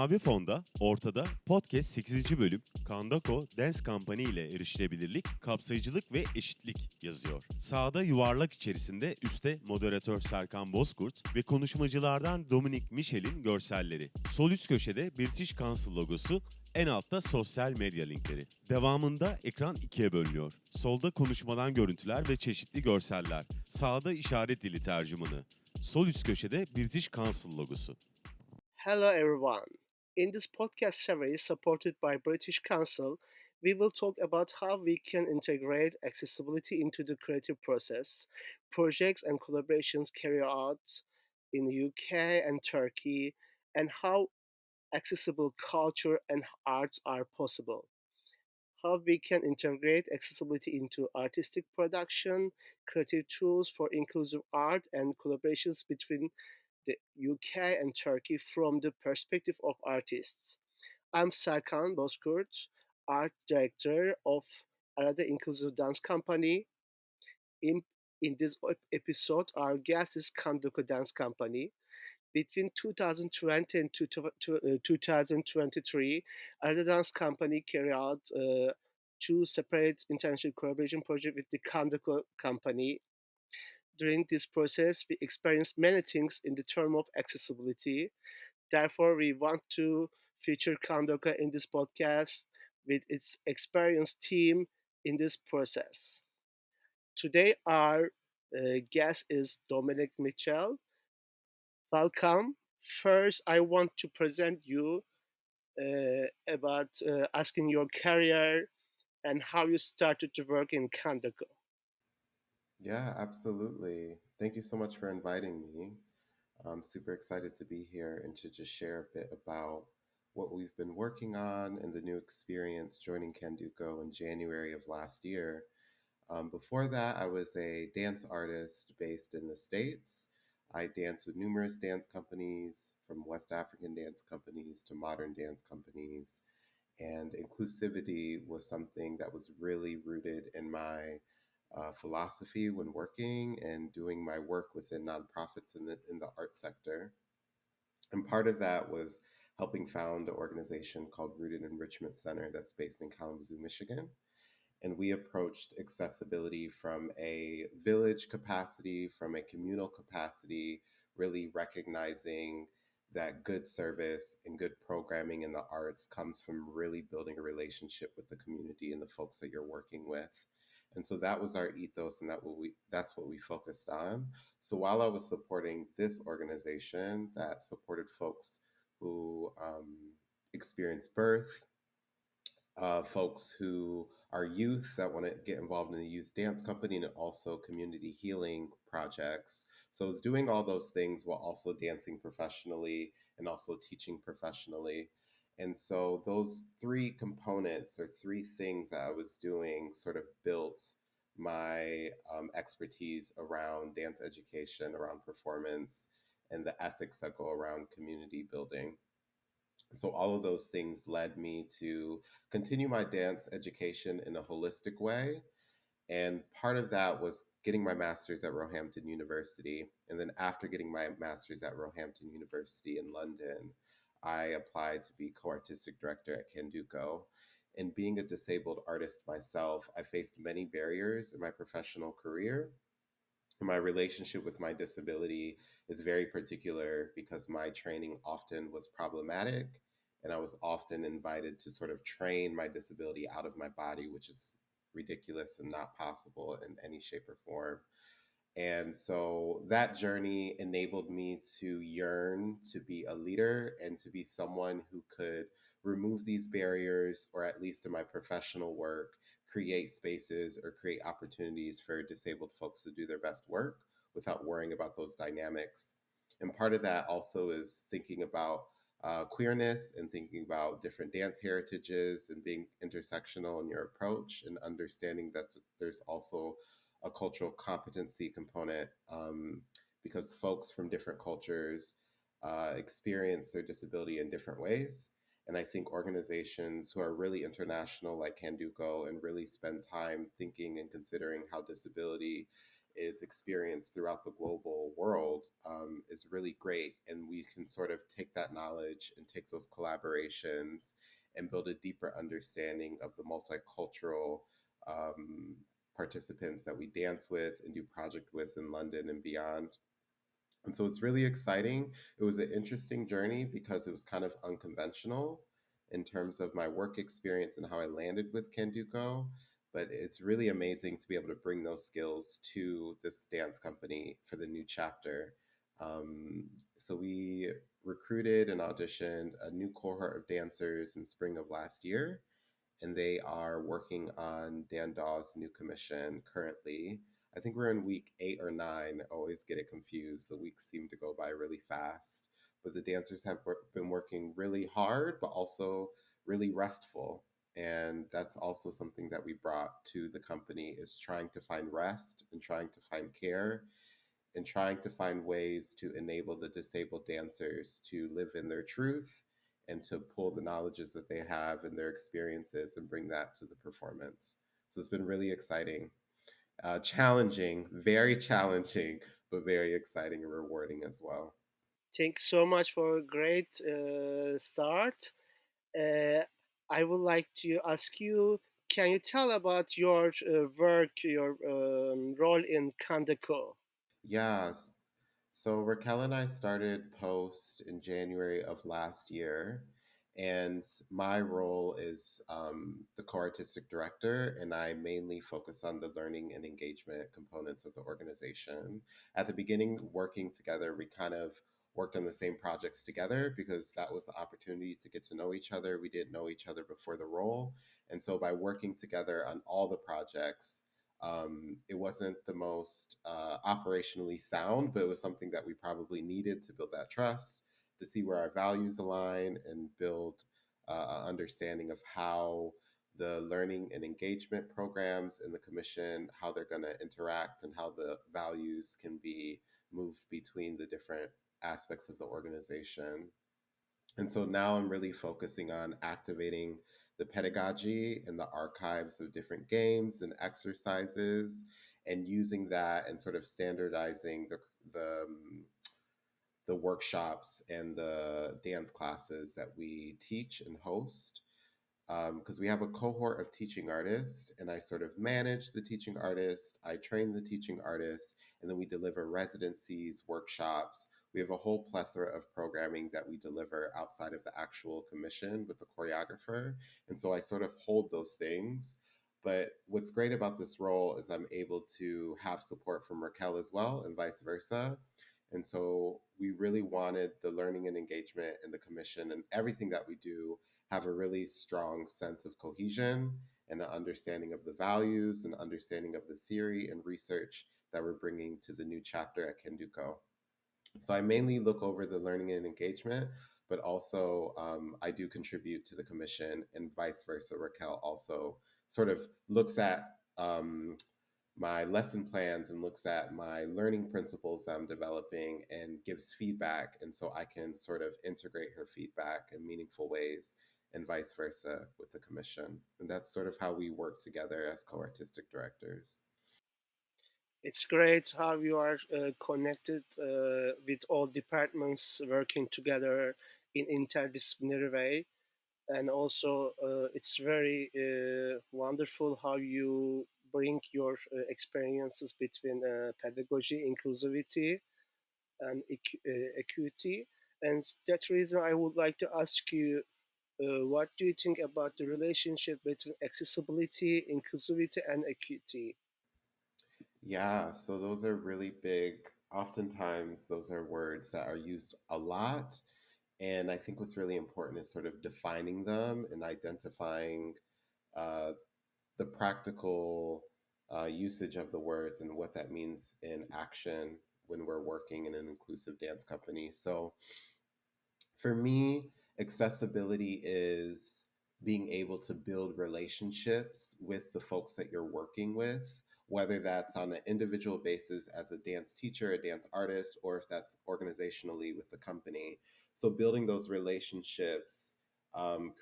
Mavi fonda, ortada podcast 8. bölüm Candoco Dance Company ile erişilebilirlik, kapsayıcılık ve eşitlik yazıyor. Sağda yuvarlak içerisinde üstte moderatör Serkan Bozkurt ve konuşmacılardan Dominic Mitchell'in görselleri. Sol üst köşede British Council logosu, en altta sosyal medya linkleri. Devamında ekran ikiye bölünüyor. Solda konuşmadan görüntüler ve çeşitli görseller. Sağda işaret dili tercümanı. Sol üst köşede British Council logosu. Hello, everyone. In this podcast series supported by British Council, we will talk about how we can integrate accessibility into the creative process, projects and collaborations carried out in the UK and Turkey, and how accessible culture and arts are possible. How we can integrate accessibility into artistic production, creative tools for inclusive art, and collaborations between the UK and Turkey from the perspective of artists. I'm Serkan Bozkurt, art director of another inclusive dance company. In, in this episode, our guest is Candoco Dance Company. Between 2020 and 2023, another dance company carried out two separate international collaboration projects with the Candoco Company. During this process, we experienced many things in the term of accessibility. Therefore, we want to feature Candoco in this podcast with its experienced team in this process. Today, our guest is Dominic Mitchell. Welcome. First, I want to present you about asking your career and how you started to work in Candoco. Yeah, absolutely. Thank you so much for inviting me. I'm super excited to be here and to just share a bit about what we've been working on and the new experience joining Candoco in January of last year. Before that, I was a dance artist based in the States. I danced with numerous dance companies, from West African dance companies to modern dance companies. And inclusivity was something that was really rooted in my philosophy when working and doing my work within nonprofits in the art sector. And part of that was helping found an organization called Rooted Enrichment Center that's based in Kalamazoo, Michigan. And we approached accessibility from a village capacity, from a communal capacity, really recognizing that good service and good programming in the arts comes from really building a relationship with the community and the folks that you're working with. And so that was our ethos, and that's what we focused on. So while I was supporting this organization that supported folks who experienced birth, folks who are youth that want to get involved in the youth dance company, and also community healing projects. So I was doing all those things while also dancing professionally and also teaching professionally. And so those three components or three things that I was doing sort of built my expertise around dance education, around performance, and the ethics that go around community building. So all of those things led me to continue my dance education in a holistic way. And part of that was getting my master's at Roehampton University. And then after getting my master's at Roehampton University in London, I applied to be co-artistic director at Candoco. And being a disabled artist myself, I faced many barriers in my professional career. My relationship with my disability is very particular because my training often was problematic, and I was often invited to sort of train my disability out of my body, which is ridiculous and not possible in any shape or form. And so that journey enabled me to yearn to be a leader and to be someone who could remove these barriers, or at least in my professional work, create spaces or create opportunities for disabled folks to do their best work without worrying about those dynamics. And part of that also is thinking about queerness and thinking about different dance heritages and being intersectional in your approach, and understanding that there's also a cultural competency component, because folks from different cultures experience their disability in different ways. And I think organizations who are really international, like Candoco, and really spend time thinking and considering how disability is experienced throughout the global world is really great. And we can sort of take that knowledge and take those collaborations and build a deeper understanding of the multicultural participants that we dance with and do project with in London and beyond. And so it's really exciting. It was an interesting journey because it was kind of unconventional in terms of my work experience and how I landed with Candoco. But it's really amazing to be able to bring those skills to this dance company for the new chapter. So we recruited and auditioned a new cohort of dancers in spring of last year, and they are working on Dan Dawes' new commission currently. I think we're in week 8 or 9. I always get it confused. The weeks seem to go by really fast. But the dancers have been working really hard, but also really restful. And that's also something that we brought to the company, is trying to find rest and trying to find care and trying to find ways to enable the disabled dancers to live in their truth and to pull the knowledges that they have and their experiences and bring that to the performance. So it's been really exciting, challenging, very challenging, but very exciting and rewarding as well. Thank you so much for a great start. Uh, I would like to ask you, can you tell about your work, your role in Candoco? Yes. So Raquel and I started Post in January of last year, and my role is the co-artistic director, and I mainly focus on the learning and engagement components of the organization. At the beginning, working together, we kind of worked on the same projects together because that was the opportunity to get to know each other. We didn't know each other before the role, and so by working together on all the projects, it wasn't the most operationally sound, but it was something that we probably needed to build that trust, to see where our values align, and build an understanding of how the learning and engagement programs in the commission, how they're going to interact, and how the values can be moved between the different aspects of the organization. And so now I'm really focusing on activating the pedagogy and the archives of different games and exercises, and using that and sort of standardizing the workshops and the dance classes that we teach and host, because we have a cohort of teaching artists, and I sort of manage the teaching artists, I train the teaching artists, and then we deliver residencies, workshops. We have a whole plethora of programming that we deliver outside of the actual commission with the choreographer. And so I sort of hold those things. But what's great about this role is I'm able to have support from Raquel as well, and vice versa. And so we really wanted the learning and engagement and the commission and everything that we do have a really strong sense of cohesion and an understanding of the values and understanding of the theory and research that we're bringing to the new chapter at Candoco. So I mainly look over the learning and engagement, but also I do contribute to the commission, and vice versa. Raquel also sort of looks at my lesson plans and looks at my learning principles that I'm developing and gives feedback. And so I can sort of integrate her feedback in meaningful ways, and vice versa with the commission. And that's sort of how we work together as co-artistic directors. It's great how you are connected with all departments working together in interdisciplinary way, and also it's very wonderful how you bring your experiences between pedagogy, inclusivity, and equity. And that reason I would like to ask you, what do you think about the relationship between accessibility, inclusivity, and equity? Yeah, so those are really big. Oftentimes, those are words that are used a lot. And I think what's really important is sort of defining them and identifying uh, the practical usage of the words and what that means in action when we're working in an inclusive dance company. So for me, accessibility is being able to build relationships with the folks that you're working with, whether that's on an individual basis as a dance teacher, a dance artist, or if that's organizationally with the company. So building those relationships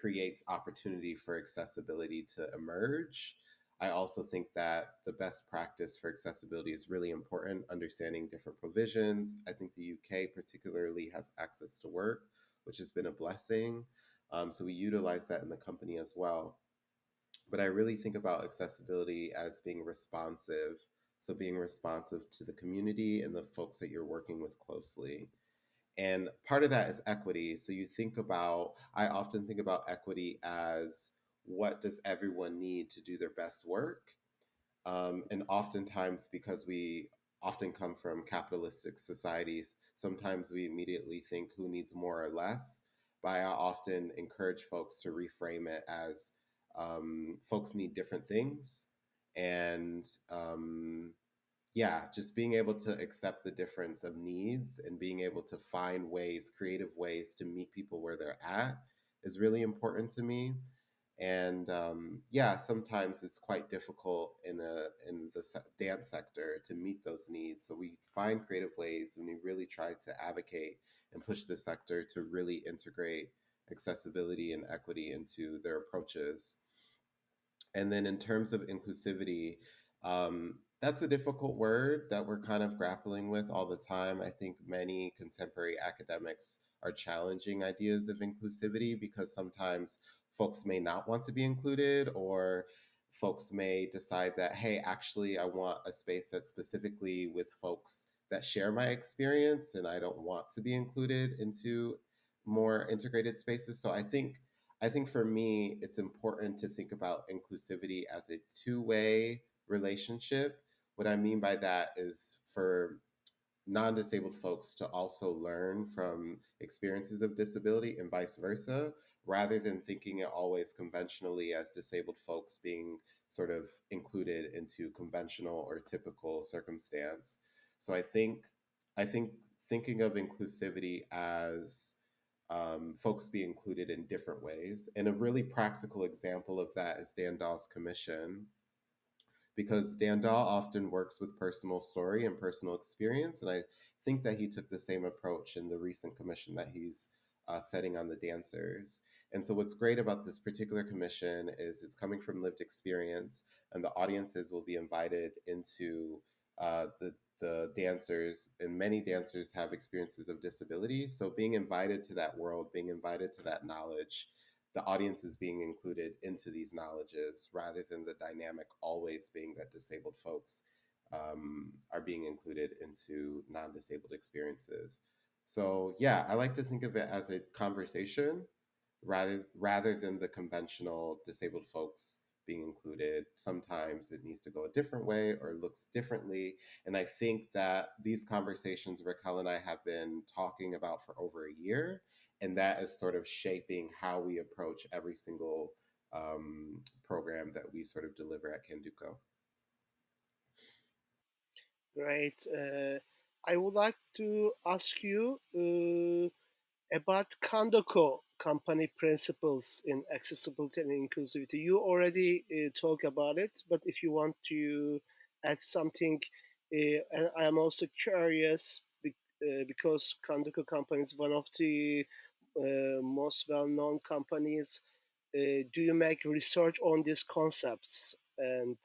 creates opportunity for accessibility to emerge. I also think that the best practice for accessibility is really important, understanding different provisions. I think the UK particularly has access to work, which has been a blessing. So we utilize that in the company as well. But I really think about accessibility as being responsive. So being responsive to the community and the folks that you're working with closely. And part of that is equity. So I often think about equity as what does everyone need to do their best work? And oftentimes, because we often come from capitalistic societies, sometimes we immediately think who needs more or less. But I often encourage folks to reframe it as folks need different things. And yeah, just being able to accept the difference of needs and being able to find ways, creative ways to meet people where they're at is really important to me. And yeah, sometimes it's quite difficult in the dance sector to meet those needs. So we find creative ways, and we really try to advocate and push the sector to really integrate accessibility and equity into their approaches. And then in terms of inclusivity, that's a difficult word that we're kind of grappling with all the time. I think many contemporary academics are challenging ideas of inclusivity because sometimes folks may not want to be included, or folks may decide that, hey, actually, I want a space that's specifically with folks that share my experience, and I don't want to be included into more integrated spaces. So I think for me, it's important to think about inclusivity as a two-way relationship. What I mean by that is for non-disabled folks to also learn from experiences of disability and vice versa, rather than thinking it always conventionally as disabled folks being sort of included into conventional or typical circumstance. So I think thinking of inclusivity as folks be included in different ways. And a really practical example of that is Dan Daw's commission, because Dan Daw often works with personal story and personal experience. And I think that he took the same approach in the recent commission that he's setting on the dancers. And so, what's great about this particular commission is it's coming from lived experience, and the audiences will be invited into the dancers, and many dancers have experiences of disability. So, being invited to that world, being invited to that knowledge, the audience is being included into these knowledges rather than the dynamic always being that disabled folks are being included into non-disabled experiences. So yeah, I like to think of it as a conversation rather than the conventional disabled folks being included. Sometimes it needs to go a different way or looks differently. And I think that these conversations Raquel and I have been talking about for over a year, and that is sort of shaping how we approach every single program that we sort of deliver at Candoco. Great. I would like to ask you about Candoco company principles in accessibility and inclusivity. You already talk about it, but if you want to add something, and I am also curious because Candoco company is one of the most well-known companies. Do you make research on these concepts, and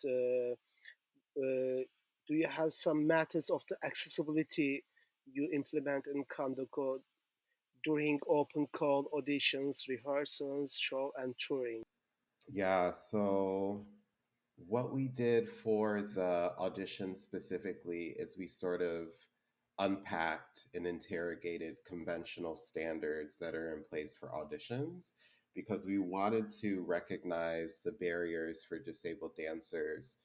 do you have some matters of the accessibility you implement in Candoco during open call auditions, rehearsals, show, and touring? Yeah, so what we did for the audition specifically is we sort of unpacked and interrogated conventional standards that are in place for auditions, because we wanted to recognize the barriers for disabled dancers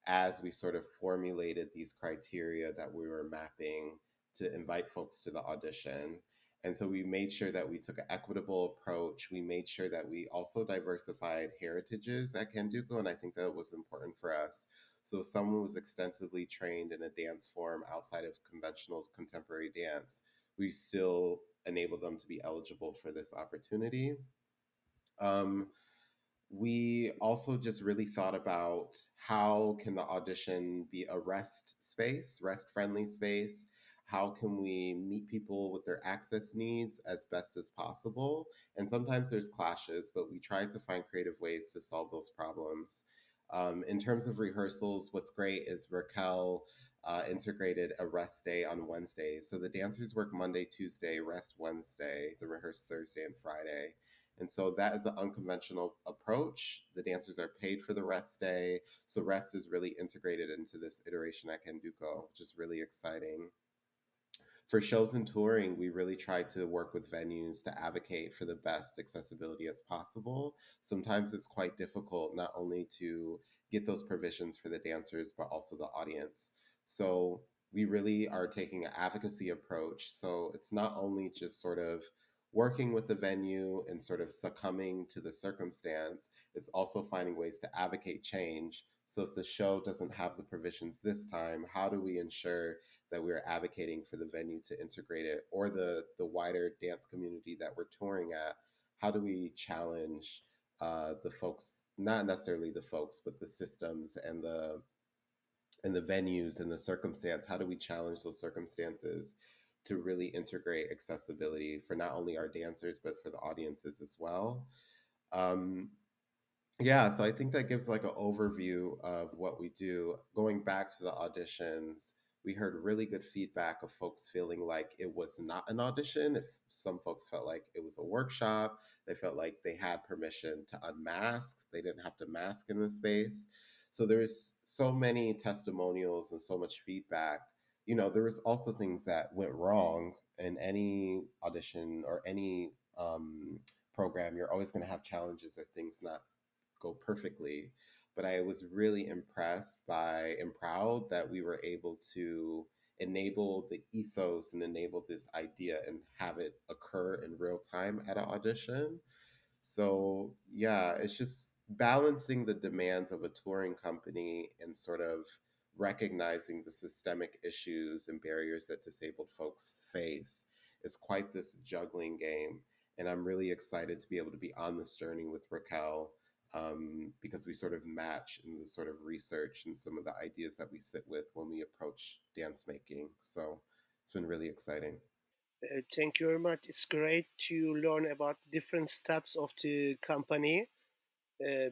as we sort of formulated these criteria that we were mapping to invite folks to the audition. And so we made sure that we took an equitable approach. We made sure that we also diversified heritages at Candoco, and I think that was important for us. So if someone was extensively trained in a dance form outside of conventional contemporary dance, we still enabled them to be eligible for this opportunity. Um, we also just really thought about how can the audition be a rest friendly space. How can we meet people with their access needs as best as possible? And sometimes there's clashes, but we try to find creative ways to solve those problems. In terms of rehearsals, what's great is Raquel integrated a rest day on Wednesday. So the dancers work Monday, Tuesday, rest Wednesday, the rehearse Thursday and Friday. And so that is an unconventional approach. The dancers are paid for the rest day. So rest is really integrated into this iteration at Candoco, which is really exciting. For shows and touring, we really try to work with venues to advocate for the best accessibility as possible. Sometimes it's quite difficult not only to get those provisions for the dancers, but also the audience. So we really are taking an advocacy approach. So it's not only just sort of working with the venue and sort of succumbing to the circumstance, it's also finding ways to advocate change. So if the show doesn't have the provisions this time, how do we ensure that we're advocating for the venue to integrate it, or the wider dance community that we're touring at? How do we challenge the folks, not necessarily the folks, but the systems and the venues and the circumstance? How do we challenge those circumstances to really integrate accessibility for not only our dancers but for the audiences as well? Um, yeah, so I think that gives like an overview of what we do. Going back to the auditions, we heard really good feedback of folks feeling like it was not an audition. If some folks felt like it was a workshop, they felt like they had permission to unmask. They didn't have to mask in the space. So there's so many testimonials and so much feedback. You know, there was also things that went wrong in any audition or any program. You're always going to have challenges or things not go perfectly. But I was really impressed by and proud that we were able to enable the ethos and enable this idea and have it occur in real time at an audition. So yeah, it's just balancing the demands of a touring company and sort of recognizing the systemic issues and barriers that disabled folks face is quite this juggling game. And I'm really excited to be able to be on this journey with Raquel, because we sort of match in the sort of research and some of the ideas that we sit with when we approach dance making. So it's been really exciting. Thank you very much. It's great to learn about different steps of the company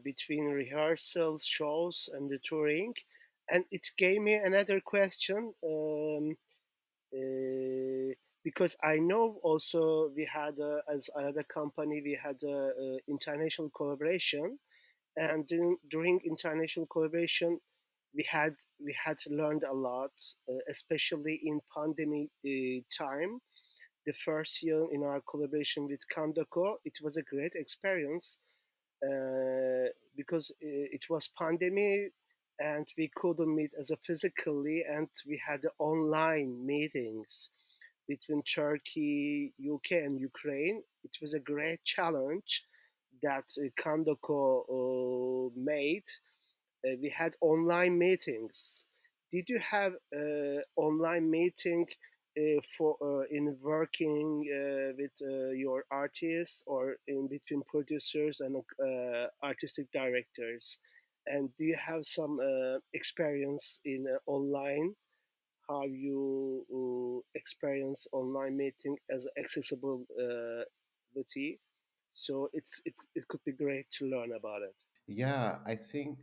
between rehearsals, shows, and the touring. And it gave me another question because I know also we had, as another company, we had international collaboration, and during international collaboration, we had learned a lot, especially in pandemic time. The first year in our collaboration with Candoco, it was a great experience because it was pandemic and we couldn't meet as a physically, and we had online meetings between Turkey, UK, and Ukraine. It was a great challenge that Candoco made. We had online meetings. Did you have online meeting for in working with your artists, or in between producers and artistic directors? And do you have some experience in online? How you experience online meeting as accessibility? So it could be great to learn about it. Yeah, I think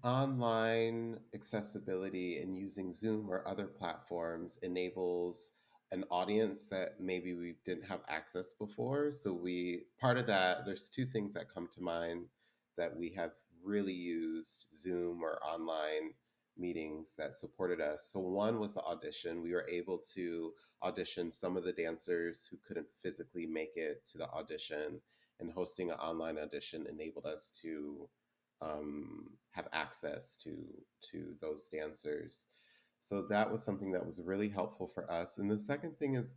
online accessibility and using Zoom or other platforms enables an audience that maybe we didn't have access before. So we part of that, there's two things that come to mind that we have really used Zoom or online meetings that supported us. So one was the audition. We were able to audition some of the dancers who couldn't physically make it to the audition, and hosting an online audition enabled us to have access to those dancers. So that was something that was really helpful for us. And the second thing is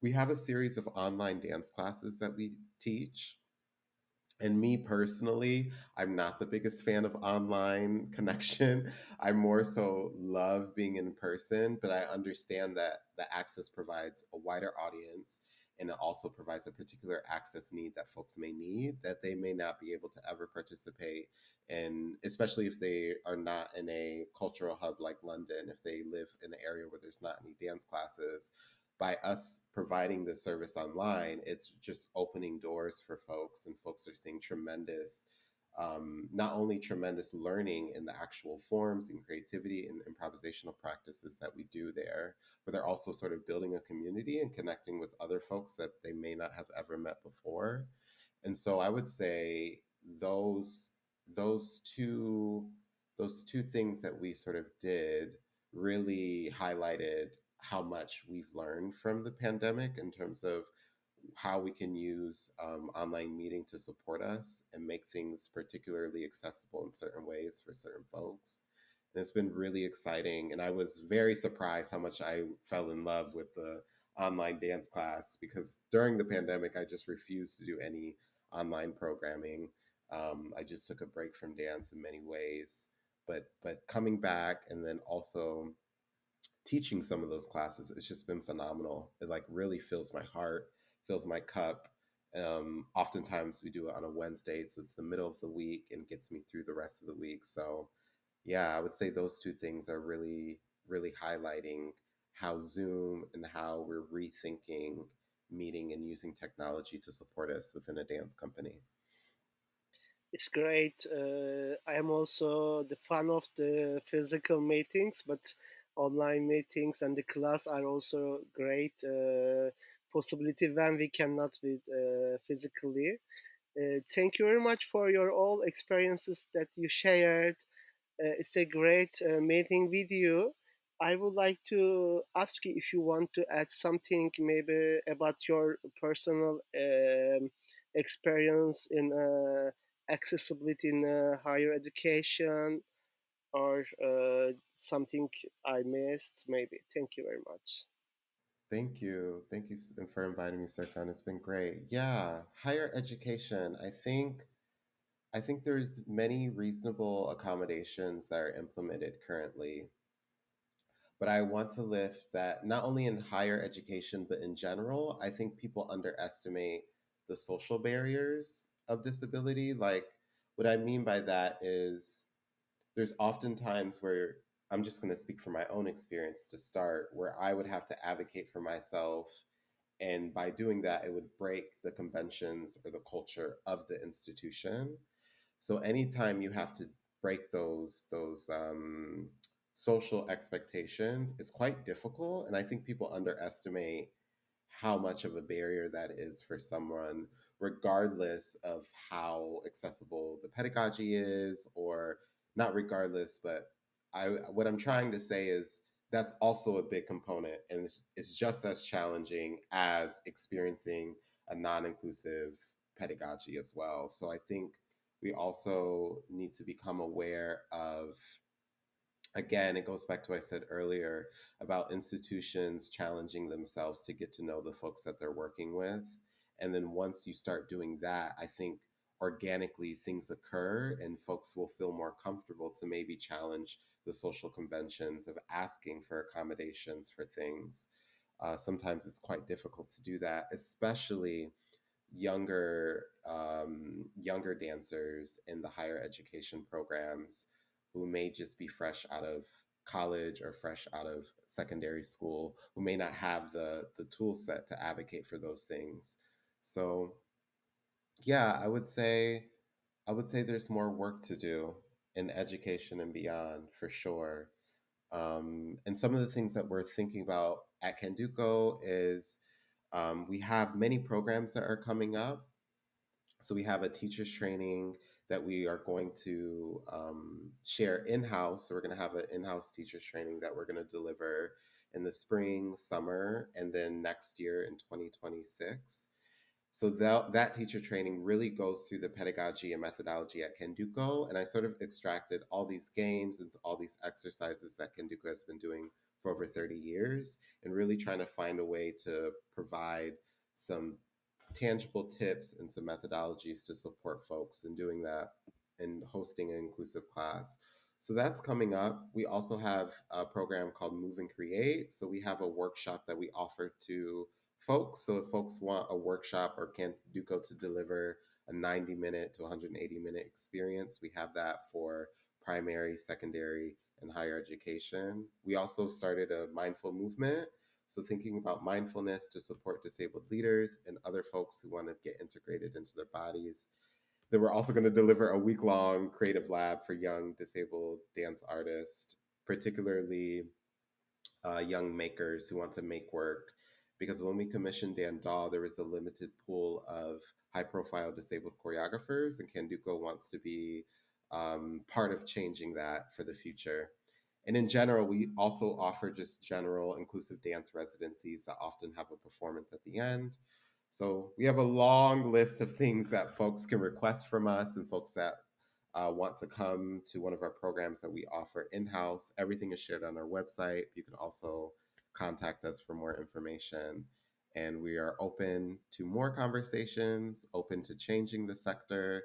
we have a series of online dance classes that we teach. And me personally, I'm not the biggest fan of online connection. I more so love being in person, but I understand that the access provides a wider audience, and it also provides a particular access need that folks may need that they may not be able to ever participate in, especially if they are not in a cultural hub like London, if they live in an area where there's not any dance classes. By us providing this service online, it's just opening doors for folks, and folks are seeing tremendous not only tremendous learning in the actual forms and creativity and improvisational practices that we do there, but they're also sort of building a community and connecting with other folks that they may not have ever met before. And so I would say those those two those two things that we sort of did really highlighted how much we've learned from the pandemic in terms of how we can use online meeting to support us and make things particularly accessible in certain ways for certain folks. And it's been really exciting. And I was very surprised how much I fell in love with the online dance class because during the pandemic, I just refused to do any online programming. I just took a break from dance in many ways. But coming back and then also teaching some of those classes, it's just been phenomenal. It like really fills my heart, fills my cup. Oftentimes we do it on a Wednesday, so it's the middle of the week and gets me through the rest of the week. So yeah, I would say those two things are really, really highlighting how Zoom and how we're rethinking meeting and using technology to support us within a dance company. It's great. I am also the fan of the physical meetings, but online meetings and the class are also great possibility when we cannot with physically. Thank you very much for your all experiences that you shared. It's a great meeting with you. I would like to ask you if you want to add something maybe about your personal experience in accessibility in higher education or something I missed maybe. Thank you very much. Thank you. Thank you for inviting me, Serkan. It's been great. Yeah, higher education. I think there's many reasonable accommodations that are implemented currently, but I want to lift that not only in higher education, but in general, I think people underestimate the social barriers of disability. Like, what I mean by that is there's often times where I'm just going to speak from my own experience to start, where I would have to advocate for myself. And by doing that, it would break the conventions or the culture of the institution. So anytime you have to break those social expectations, it's quite difficult, and I think people underestimate how much of a barrier that is for someone, regardless of how accessible the pedagogy is, or not regardless, but what I'm trying to say is that's also a big component, and it's just as challenging as experiencing a non-inclusive pedagogy as well. So I think we also need to become aware of, again, it goes back to what I said earlier about institutions challenging themselves to get to know the folks that they're working with. And then once you start doing that, I think organically things occur and folks will feel more comfortable to maybe challenge the social conventions of asking for accommodations for things. Sometimes it's quite difficult to do that, especially younger dancers in the higher education programs who may just be fresh out of college or fresh out of secondary school, who may not have the tool set to advocate for those things. So yeah, I would say there's more work to do in education and beyond for sure. And some of the things that we're thinking about at Candoco is we have many programs that are coming up. So we have a teacher's training that we are going to share in-house. So we're going to have an in-house teacher's training that we're going to deliver in the spring, summer, and then next year in 2026. So that teacher training really goes through the pedagogy and methodology at Candoco. And I sort of extracted all these games and all these exercises that Candoco has been doing for over 30 years and really trying to find a way to provide some tangible tips and some methodologies to support folks in doing that and hosting an inclusive class. So that's coming up. We also have a program called Move and Create. So we have a workshop that we offer to folks. So if folks want a workshop or can do go to deliver a 90-minute to 180-minute experience, we have that for primary, secondary, and higher education. We also started a mindful movement. So thinking about mindfulness to support disabled leaders and other folks who want to get integrated into their bodies. Then we're also going to deliver a week-long creative lab for young disabled dance artists, particularly young makers who want to make work. Because when we commissioned Daw, there was a limited pool of high-profile disabled choreographers, and Candoco wants to be part of changing that for the future. And in general, we also offer just general inclusive dance residencies that often have a performance at the end. So we have a long list of things that folks can request from us, and folks that want to come to one of our programs that we offer in-house. Everything is shared on our website. You can also contact us for more information. And we are open to more conversations, open to changing the sector.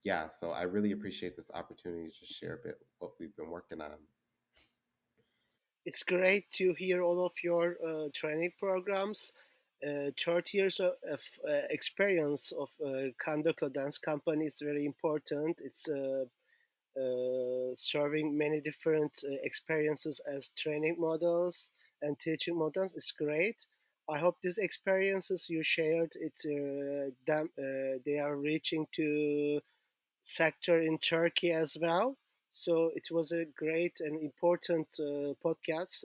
Yeah, so I really appreciate this opportunity to share a bit what we've been working on. It's great to hear all of your training programs. 30 years of experience of Candoco Dance Company is very important. It's serving many different experiences as training models and teaching models. It's great. I hope these experiences you shared, they are reaching to sector in Turkey as well. So it was a great and important podcast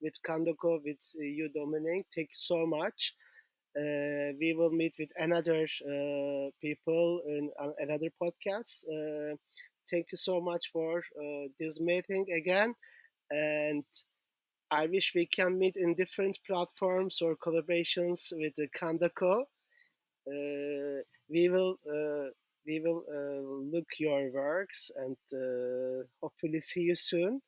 with Candoco, with you, Dominic. Thank you so much. We will meet with another people in another podcast. Thank you so much for this meeting again. And I wish we can meet in different platforms or collaborations with the Candoco. Uh, we will look your works and hopefully see you soon.